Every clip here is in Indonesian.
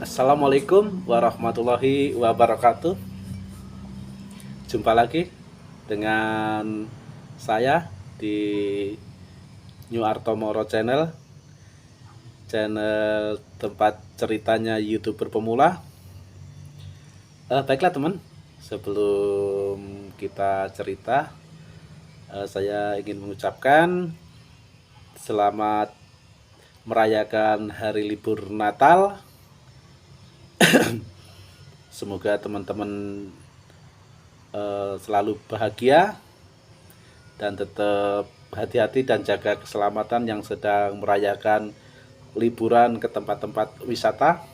Assalamualaikum warahmatullahi wabarakatuh. Jumpa lagi dengan saya di New Artomoro Channel, channel tempat ceritanya YouTuber pemula. Baiklah teman, sebelum kita cerita, saya ingin mengucapkan selamat merayakan hari libur Natal. Semoga teman-teman selalu bahagia dan tetap hati-hati dan jaga keselamatan yang sedang merayakan liburan ke tempat-tempat wisata.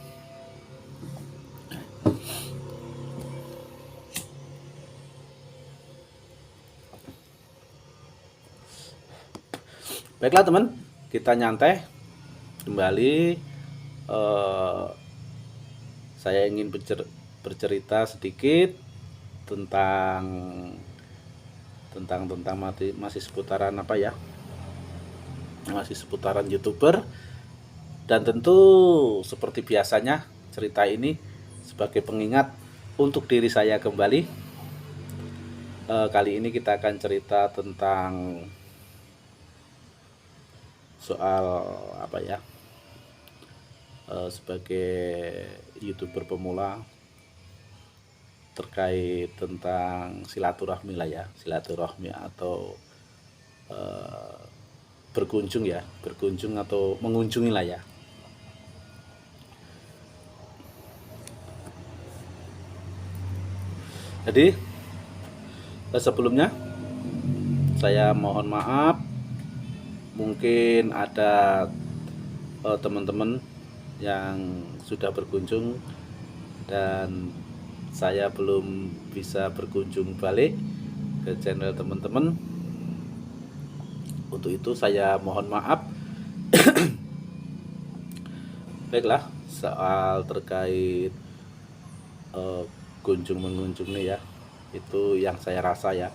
Baiklah teman, kita nyantai kembali. eh, saya ingin bercerita sedikit tentang masih seputaran apa ya, masih seputaran YouTuber. Dan tentu seperti biasanya cerita ini sebagai pengingat untuk diri saya kembali. Kali ini kita akan cerita tentang soal apa ya, sebagai YouTuber pemula terkait tentang silaturahmi lah ya, silaturahmi atau berkunjung atau mengunjungi lah ya. Jadi sebelumnya saya mohon maaf, mungkin ada teman-teman yang sudah berkunjung dan saya belum bisa berkunjung balik ke channel teman-teman. Untuk itu saya mohon maaf. Baiklah, soal terkait kunjung mengunjung nih ya, itu yang saya rasa ya,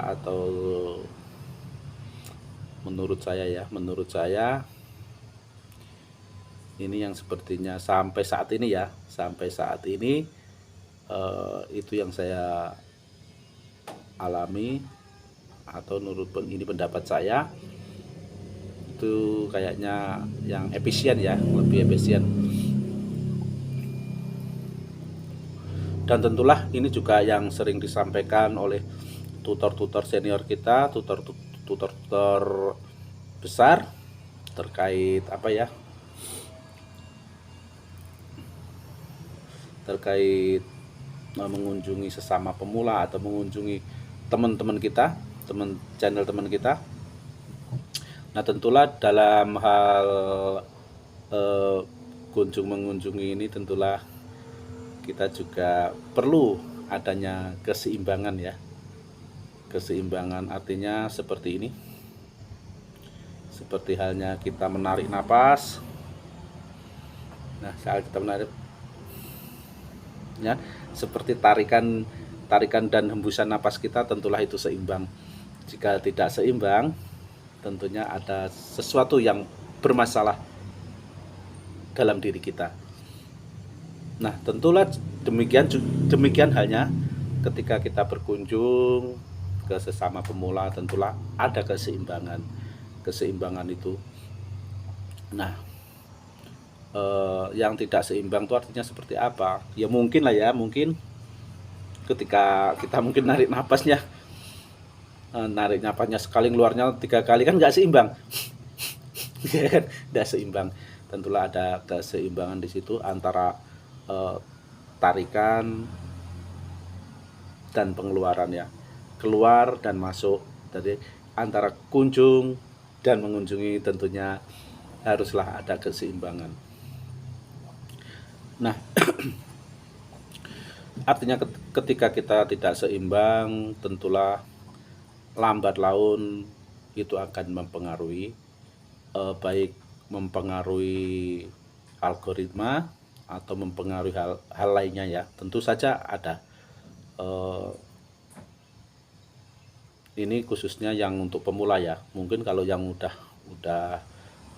atau menurut saya ini yang sepertinya sampai saat ini itu yang saya alami, atau menurut ini pendapat saya, itu kayaknya yang efisien ya, lebih efisien. Dan tentulah ini juga yang sering disampaikan oleh tutor-tutor senior kita, tutor-tutor besar terkait apa ya, terkait mengunjungi sesama pemula atau mengunjungi teman-teman kita, channel teman kita. Nah tentulah dalam hal kunjung mengunjungi ini, tentulah kita juga perlu adanya keseimbangan ya. Keseimbangan artinya seperti ini, seperti halnya kita menarik napas. Nah saat kita menarik ya, seperti tarikan dan hembusan napas kita, tentulah itu seimbang. Jika tidak seimbang, tentunya ada sesuatu yang bermasalah dalam diri kita. Nah tentulah demikian halnya ketika kita berkunjung ke sesama pemula, tentulah ada keseimbangan itu. Nah yang tidak seimbang itu artinya seperti apa ya, mungkin lah ya, mungkin ketika kita mungkin narik napasnya sekali, ngeluarnya 3 kali, kan nggak seimbang. Nggak seimbang. Tentulah ada keseimbangan di situ antara tarikan dan pengeluaran ya, keluar dan masuk. Jadi antara kunjung dan mengunjungi tentunya haruslah ada keseimbangan. Nah artinya ketika kita tidak seimbang, tentulah lambat laun itu akan mempengaruhi, baik mempengaruhi algoritma atau mempengaruhi hal lainnya ya. Tentu saja ada. Ini khususnya yang untuk pemula ya. Mungkin kalau yang udah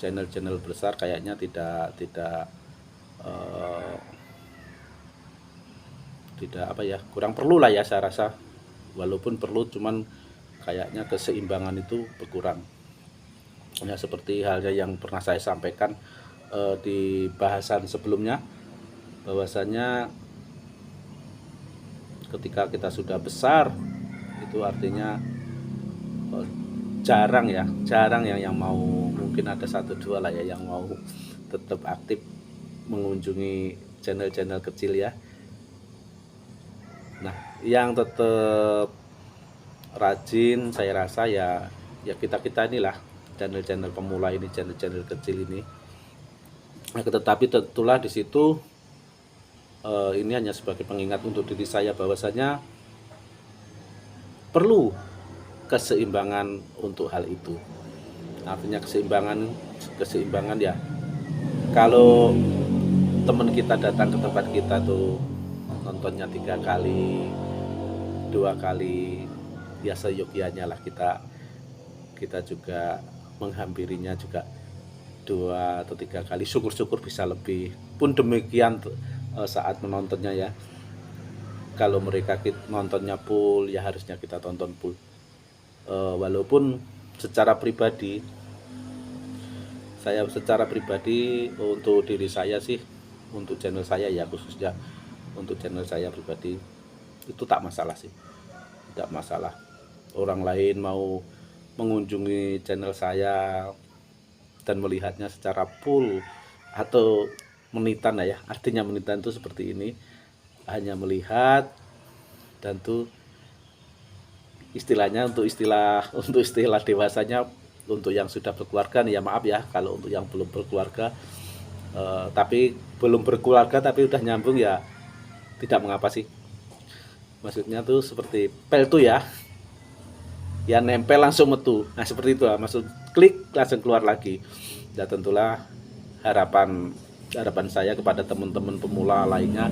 channel-channel besar kayaknya tidak eh, tidak apa ya, kurang perlu lah ya saya rasa, walaupun perlu cuman kayaknya keseimbangan itu berkurang ya, seperti halnya yang pernah saya sampaikan di bahasan sebelumnya, bahwasanya ketika kita sudah besar itu artinya jarang yang mau, mungkin ada satu dua lah ya yang mau tetap aktif mengunjungi channel-channel kecil ya. Nah, yang tetap rajin saya rasa ya kita inilah, channel-channel pemula ini, channel-channel kecil ini. Nah, tetapi tentulah di situ ini hanya sebagai pengingat untuk diri saya bahwasanya perlu keseimbangan untuk hal itu. Artinya keseimbangan ya, kalau teman kita datang ke tempat kita tuh nontonnya 3 kali 2 kali ya seyogyanya lah, kita juga menghampirinya juga 2 atau 3 kali, syukur-syukur bisa lebih pun demikian saat menontonnya ya. Kalau mereka nontonnya full ya harusnya kita tonton full. Walaupun secara pribadi untuk diri saya sih, untuk channel saya ya, khususnya untuk channel saya pribadi itu tak masalah sih, tidak masalah orang lain mau mengunjungi channel saya dan melihatnya secara full atau menitan ya, artinya menitan itu seperti ini, hanya melihat dan tuh istilahnya untuk istilah dewasanya, untuk yang sudah berkeluarga nih ya maaf ya, kalau untuk yang belum berkeluarga tapi udah nyambung ya tidak mengapa sih. Maksudnya tuh seperti pel tuh ya nempel langsung metu, nah seperti itu lah, maksud klik langsung keluar lagi. Dan tentulah harapan saya kepada teman-teman pemula lainnya,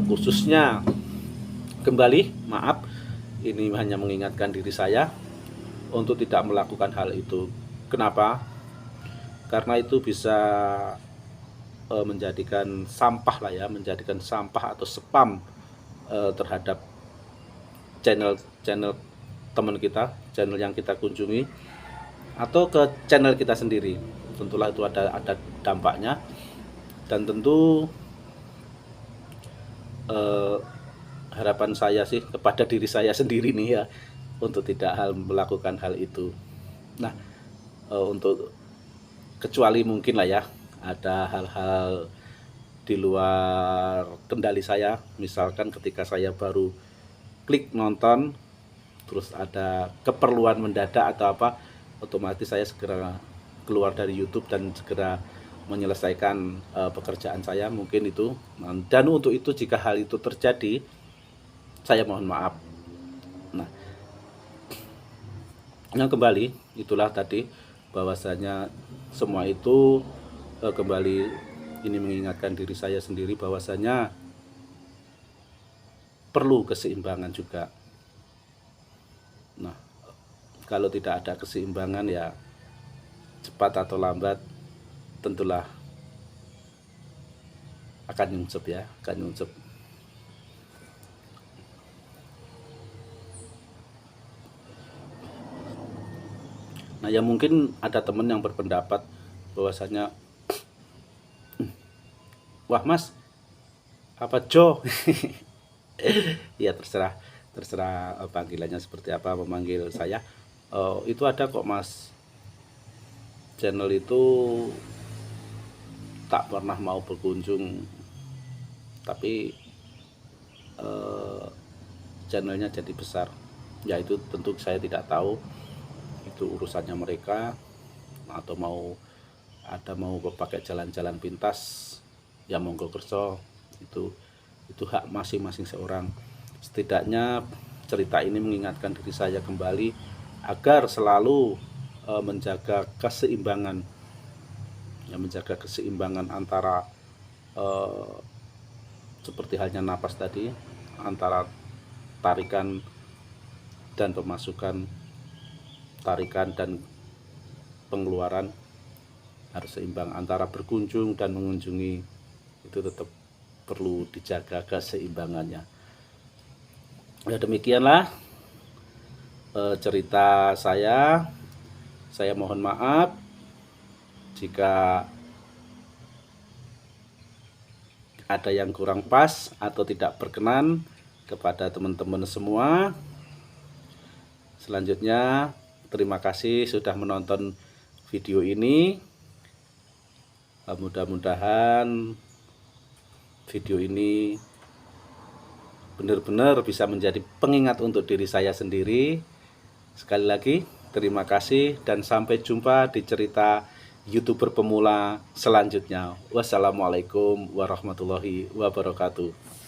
khususnya kembali maaf, ini hanya mengingatkan diri saya untuk tidak melakukan hal itu. Kenapa? Karena itu bisa menjadikan sampah lah ya, menjadikan sampah atau spam terhadap channel teman kita, channel yang kita kunjungi, atau ke channel kita sendiri. Tentulah itu ada dampaknya, dan tentu harapan saya sih kepada diri saya sendiri nih ya, untuk tidak melakukan hal itu. Nah, untuk kecuali mungkin lah ya ada hal-hal di luar kendali saya, misalkan ketika saya baru klik nonton terus ada keperluan mendadak atau apa, otomatis saya segera keluar dari YouTube dan segera menyelesaikan pekerjaan saya mungkin itu. Dan untuk itu jika hal itu terjadi, saya mohon maaf. Nah, yang kembali itulah tadi bahwasanya semua itu kembali ini mengingatkan diri saya sendiri bahwasanya perlu keseimbangan juga. Nah, kalau tidak ada keseimbangan ya cepat atau lambat tentulah akan nyungsep ya, akan nyungsep. Nah, ya mungkin ada teman yang berpendapat bahwasanya wah mas, apa Jo? Ya terserah panggilannya seperti apa, memanggil saya. Itu ada kok mas, channel itu tak pernah mau berkunjung, tapi channelnya jadi besar. Ya itu tentu saya tidak tahu, itu urusannya mereka, atau mau pakai jalan-jalan pintas ya monggo kerso, itu hak masing-masing seorang. Setidaknya cerita ini mengingatkan diri saya kembali agar selalu menjaga keseimbangan antara seperti halnya napas tadi, antara tarikan dan pemasukan, tarikan dan pengeluaran harus seimbang, antara berkunjung dan mengunjungi itu tetap perlu dijaga keseimbangannya. Ya demikianlah cerita saya. Saya mohon maaf jika ada yang kurang pas atau tidak berkenan kepada teman-teman semua. Selanjutnya, terima kasih sudah menonton video ini. Mudah-mudahan video ini benar-benar bisa menjadi pengingat untuk diri saya sendiri. Sekali lagi, terima kasih dan sampai jumpa di cerita YouTuber pemula selanjutnya. Wassalamualaikum warahmatullahi wabarakatuh.